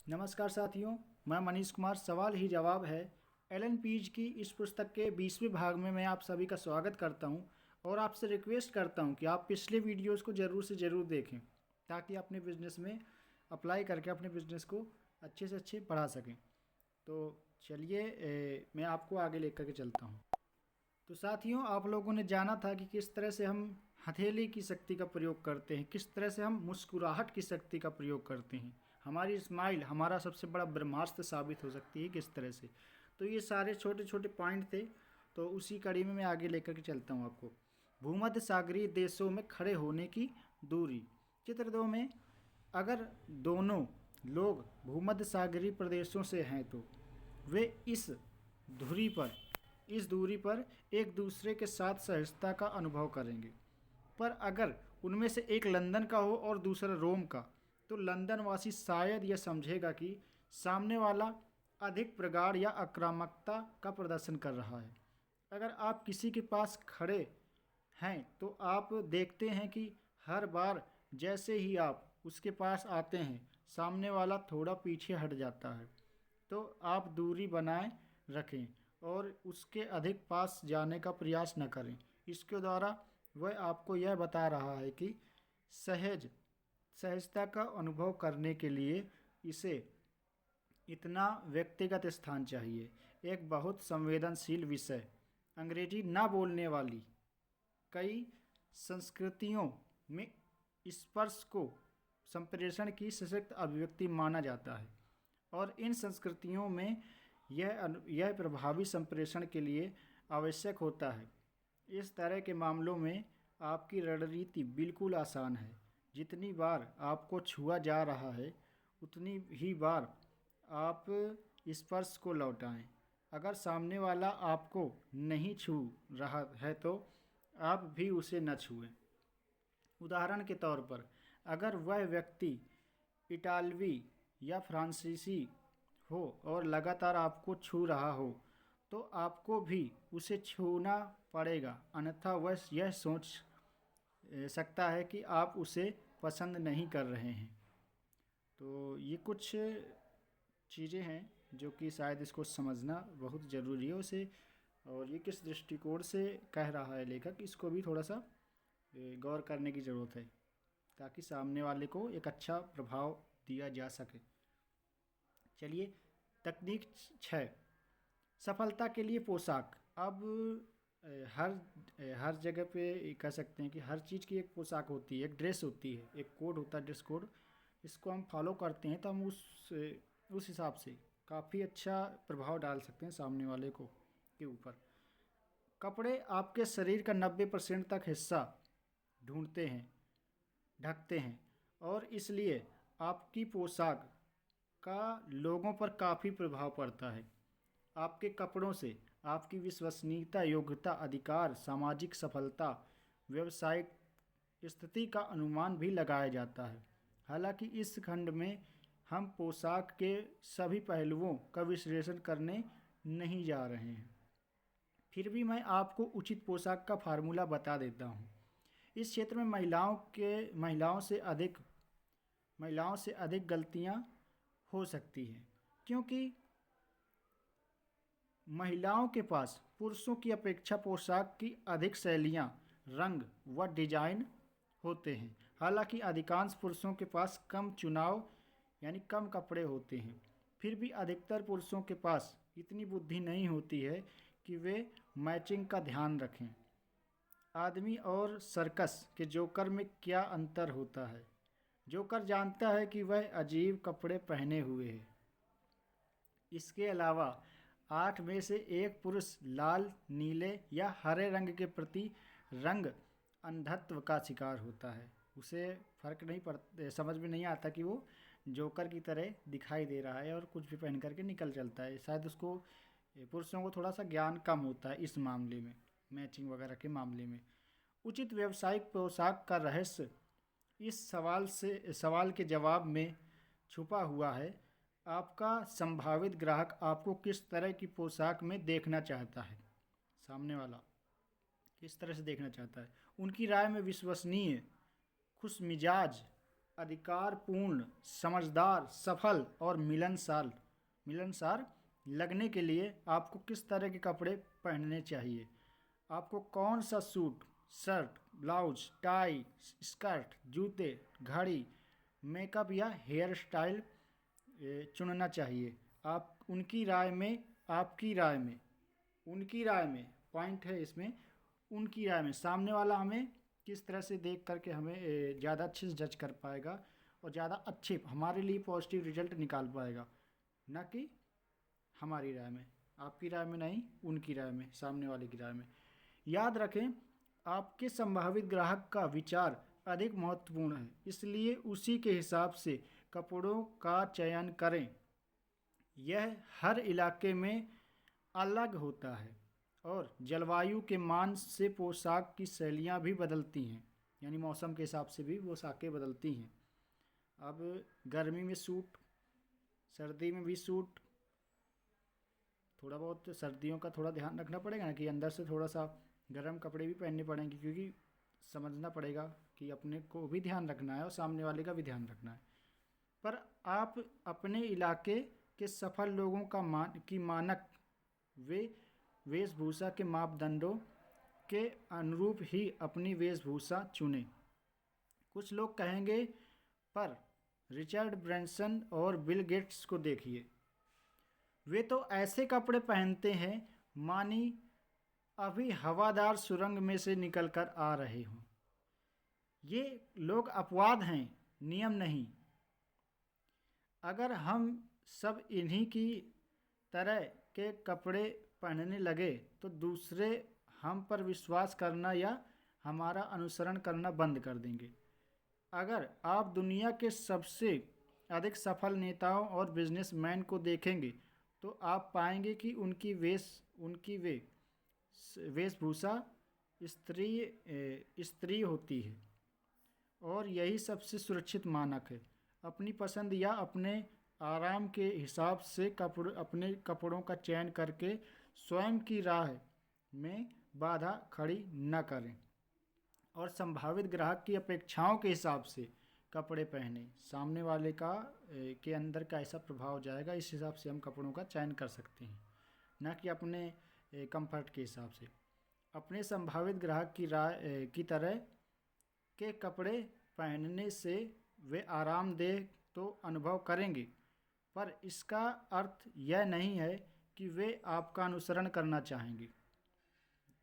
नमस्कार साथियों, मैं मनीष कुमार। सवाल ही जवाब है एलन पीज की इस पुस्तक के 20वें भाग में मैं आप सभी का स्वागत करता हूं और आपसे रिक्वेस्ट करता हूं कि आप पिछले वीडियोस को ज़रूर से ज़रूर देखें ताकि अपने बिजनेस में अप्लाई करके अपने बिजनेस को अच्छे से अच्छे बढ़ा सकें। तो चलिए मैं आपको आगे लेकर के चलता हूं। तो साथियों, आप लोगों ने जाना था कि किस तरह से हम हथेली की शक्ति का प्रयोग करते हैं, किस तरह से हम मुस्कुराहट की शक्ति का प्रयोग करते हैं। हमारी स्माइल हमारा सबसे बड़ा ब्रह्मास्त्र साबित हो सकती है किस तरह से। तो ये सारे छोटे छोटे पॉइंट थे, तो उसी कड़ी में मैं आगे लेकर के चलता हूँ आपको। भूमध्य सागरीय देशों में खड़े होने की दूरी। चित्र 2 में अगर दोनों लोग भूमध्य सागरीय प्रदेशों से हैं तो वे इस दूरी पर एक दूसरे के साथ सहजता का अनुभव करेंगे। पर अगर उनमें से एक लंदन का हो और दूसरा रोम का, तो लंदन वासी शायद यह समझेगा कि सामने वाला अधिक प्रगाढ़ या आक्रामकता का प्रदर्शन कर रहा है। अगर आप किसी के पास खड़े हैं तो आप देखते हैं कि हर बार जैसे ही आप उसके पास आते हैं, सामने वाला थोड़ा पीछे हट जाता है। तो आप दूरी बनाए रखें और उसके अधिक पास जाने का प्रयास न करें। इसके द्वारा वह आपको यह बता रहा है कि सहजता का अनुभव करने के लिए इसे इतना व्यक्तिगत स्थान चाहिए। एक बहुत संवेदनशील विषय, अंग्रेजी ना बोलने वाली कई संस्कृतियों में स्पर्श को संप्रेषण की सशक्त अभिव्यक्ति माना जाता है और इन संस्कृतियों में यह प्रभावी संप्रेषण के लिए आवश्यक होता है। इस तरह के मामलों में आपकी रणनीति बिल्कुल आसान है। जितनी बार आपको छुआ जा रहा है उतनी ही बार आप स्पर्श को लौटाएं। अगर सामने वाला आपको नहीं छू रहा है तो आप भी उसे न छुएं। उदाहरण के तौर पर, अगर वह व्यक्ति इटालवी या फ्रांसीसी हो और लगातार आपको छू रहा हो तो आपको भी उसे छूना पड़ेगा, अन्यथा वह यह सोच सकता है कि आप उसे पसंद नहीं कर रहे हैं। तो ये कुछ चीज़ें हैं जो कि शायद इसको समझना बहुत ज़रूरी है उसे, और ये किस दृष्टिकोण से कह रहा है लेखक, इसको भी थोड़ा सा गौर करने की ज़रूरत है ताकि सामने वाले को एक अच्छा प्रभाव दिया जा सके। चलिए, तकनीक 6, सफलता के लिए पोशाक। अब हर जगह पे कह सकते हैं कि हर चीज़ की एक पोशाक होती है, एक ड्रेस होती है, एक कोड होता है, ड्रेस कोड। इसको हम फॉलो करते हैं तो हम उस हिसाब से काफ़ी अच्छा प्रभाव डाल सकते हैं सामने वाले को के ऊपर। कपड़े आपके शरीर का 90% तक हिस्सा ढकते हैं और इसलिए आपकी पोशाक का लोगों पर काफ़ी प्रभाव पड़ता है। आपके कपड़ों से आपकी विश्वसनीयता, योग्यता, अधिकार, सामाजिक सफलता, व्यावसायिक स्थिति का अनुमान भी लगाया जाता है। हालांकि इस खंड में हम पोशाक के सभी पहलुओं का विश्लेषण करने नहीं जा रहे हैं। फिर भी मैं आपको उचित पोशाक का फार्मूला बता देता हूँ। इस क्षेत्र में महिलाओं से अधिक गलतियाँ हो सकती हैं क्योंकि महिलाओं के पास पुरुषों की अपेक्षा पोशाक की अधिक शैलियाँ, रंग व डिजाइन होते हैं। हालांकि अधिकांश पुरुषों के पास कम चुनाव यानी कम कपड़े होते हैं, फिर भी अधिकतर पुरुषों के पास इतनी बुद्धि नहीं होती है कि वे मैचिंग का ध्यान रखें। आदमी और सर्कस के जोकर में क्या अंतर होता है? जोकर जानता है कि वह अजीब कपड़े पहने हुए है। इसके अलावा 8 में से 1 पुरुष लाल, नीले या हरे रंग के प्रति रंग अंधत्व का शिकार होता है। उसे फर्क नहीं पड़ता, समझ में नहीं आता कि वो जोकर की तरह दिखाई दे रहा है और कुछ भी पहन करके निकल चलता है। शायद उसको, पुरुषों को थोड़ा सा ज्ञान कम होता है इस मामले में, मैचिंग वगैरह के मामले में। उचित व्यावसायिक पोशाक का रहस्य इस सवाल के जवाब में छुपा हुआ है। आपका संभावित ग्राहक आपको किस तरह की पोशाक में देखना चाहता है, सामने वाला किस तरह से देखना चाहता है। उनकी राय में विश्वसनीय, खुशमिजाज, अधिकारपूर्ण, समझदार, सफल और मिलनसार लगने के लिए आपको किस तरह के कपड़े पहनने चाहिए। आपको कौन सा suit, shirt, blouse, tie, skirt, जूते, घड़ी, मेकअप या हेयर स्टाइल चुनना चाहिए। आप उनकी राय में, आपकी राय में, उनकी राय में पॉइंट है इसमें, उनकी राय में सामने वाला हमें किस तरह से देख करके हमें ज़्यादा अच्छे से जज कर पाएगा और ज़्यादा अच्छे हमारे लिए पॉजिटिव रिजल्ट निकाल पाएगा, ना कि हमारी राय में, आपकी राय में नहीं, उनकी राय में, सामने वाले की राय में। याद रखें, आपके संभावित ग्राहक का विचार अधिक महत्वपूर्ण है, इसलिए उसी के हिसाब से कपड़ों का चयन करें। यह हर इलाके में अलग होता है और जलवायु के मान से पोशाक की शैलियाँ भी बदलती हैं, यानी मौसम के हिसाब से भी पोशाकें बदलती हैं। अब गर्मी में सूट, सर्दी में भी सूट, थोड़ा बहुत सर्दियों का थोड़ा ध्यान रखना पड़ेगा ना कि अंदर से थोड़ा सा गर्म कपड़े भी पहनने पड़ेंगे, क्योंकि समझना पड़ेगा कि अपने को भी ध्यान रखना है और सामने वाले का भी ध्यान रखना है। पर आप अपने इलाके के सफल लोगों की मानक वेशभूषा के मापदंडों के अनुरूप ही अपनी वेशभूषा चुनें। कुछ लोग कहेंगे, पर रिचर्ड ब्रैंसन और बिल गेट्स को देखिए, वे तो ऐसे कपड़े पहनते हैं मानी अभी हवादार सुरंग में से निकलकर आ रहे हों। ये लोग अपवाद हैं, नियम नहीं। अगर हम सब इन्हीं की तरह के कपड़े पहनने लगे तो दूसरे हम पर विश्वास करना या हमारा अनुसरण करना बंद कर देंगे। अगर आप दुनिया के सबसे अधिक सफल नेताओं और बिजनेसमैन को देखेंगे तो आप पाएंगे कि उनकी वेशभूषा स्त्री होती है और यही सबसे सुरक्षित मानक है। अपनी पसंद या अपने आराम के हिसाब से अपने कपड़ों का चयन करके स्वयं की राह में बाधा खड़ी न करें और संभावित ग्राहक की अपेक्षाओं के हिसाब से कपड़े पहने। सामने वाले के अंदर का ऐसा प्रभाव जाएगा, इस हिसाब से हम कपड़ों का चयन कर सकते हैं, ना कि अपने कंफर्ट के हिसाब से। अपने संभावित ग्राहक की राय की तरह के कपड़े पहनने से वे आरामदेह तो अनुभव करेंगे, पर इसका अर्थ यह नहीं है कि वे आपका अनुसरण करना चाहेंगे।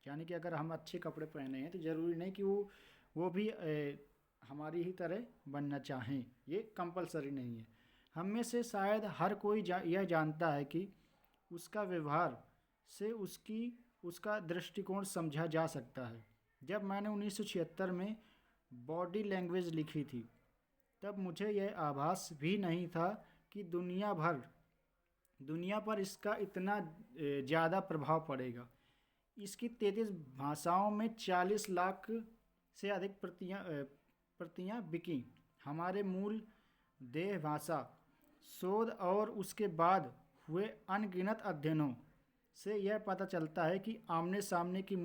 यानी कि अगर हम अच्छे कपड़े पहने हैं तो ज़रूरी नहीं कि वो भी हमारी ही तरह बनना चाहें, ये कंपलसरी नहीं है। हम में से शायद हर कोई यह जानता है कि उसका व्यवहार से उसका दृष्टिकोण समझा जा सकता है। जब मैंने 1976 में बॉडी लैंग्वेज लिखी थी तब मुझे यह आभास भी नहीं था कि दुनिया पर इसका इतना ज़्यादा प्रभाव पड़ेगा। इसकी 33 भाषाओं में 40 लाख से अधिक प्रतियां बिकी। हमारे मूल देह भाषा शोध और उसके बाद हुए अनगिनत अध्ययनों से यह पता चलता है कि आमने सामने की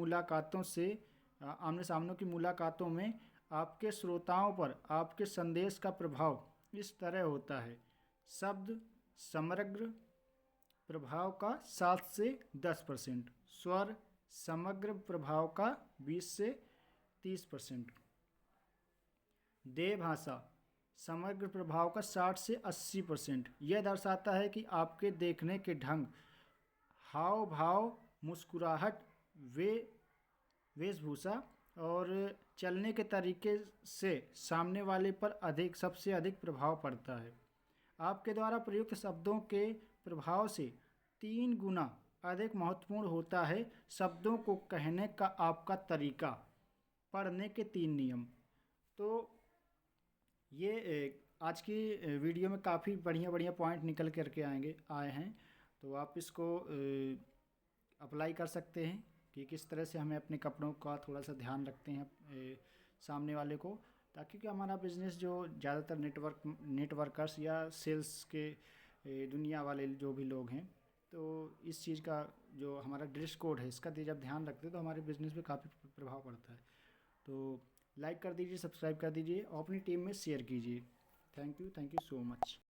मुलाकातों में आपके श्रोताओं पर आपके संदेश का प्रभाव इस तरह होता है। शब्द समग्र प्रभाव का 7 से 10%, स्वर समग्र प्रभाव का 20 से 30%, देह भाषा समग्र प्रभाव का 60 से 80%। यह दर्शाता है कि आपके देखने के ढंग, हाव भाव, मुस्कुराहट, वेशभूषा और चलने के तरीके से सामने वाले पर सबसे अधिक प्रभाव पड़ता है। आपके द्वारा प्रयुक्त शब्दों के प्रभाव से 3 गुना अधिक महत्वपूर्ण होता है शब्दों को कहने का आपका तरीका। पढ़ने के 3 नियम। तो ये आज की वीडियो में काफ़ी बढ़िया पॉइंट निकल करके आए हैं, तो आप इसको अप्लाई कर सकते हैं कि किस तरह से हमें अपने कपड़ों का थोड़ा सा ध्यान रखते हैं सामने वाले को, ताकि कि हमारा बिज़नेस जो ज़्यादातर नेटवर्कर्स या सेल्स के दुनिया वाले जो भी लोग हैं, तो इस चीज़ का जो हमारा ड्रेस कोड है इसका जब ध्यान रखते हैं तो हमारे बिज़नेस पे काफ़ी प्रभाव पड़ता है। तो लाइक कर दीजिए, सब्सक्राइब कर दीजिए और अपनी टीम में शेयर कीजिए। Thank you so much.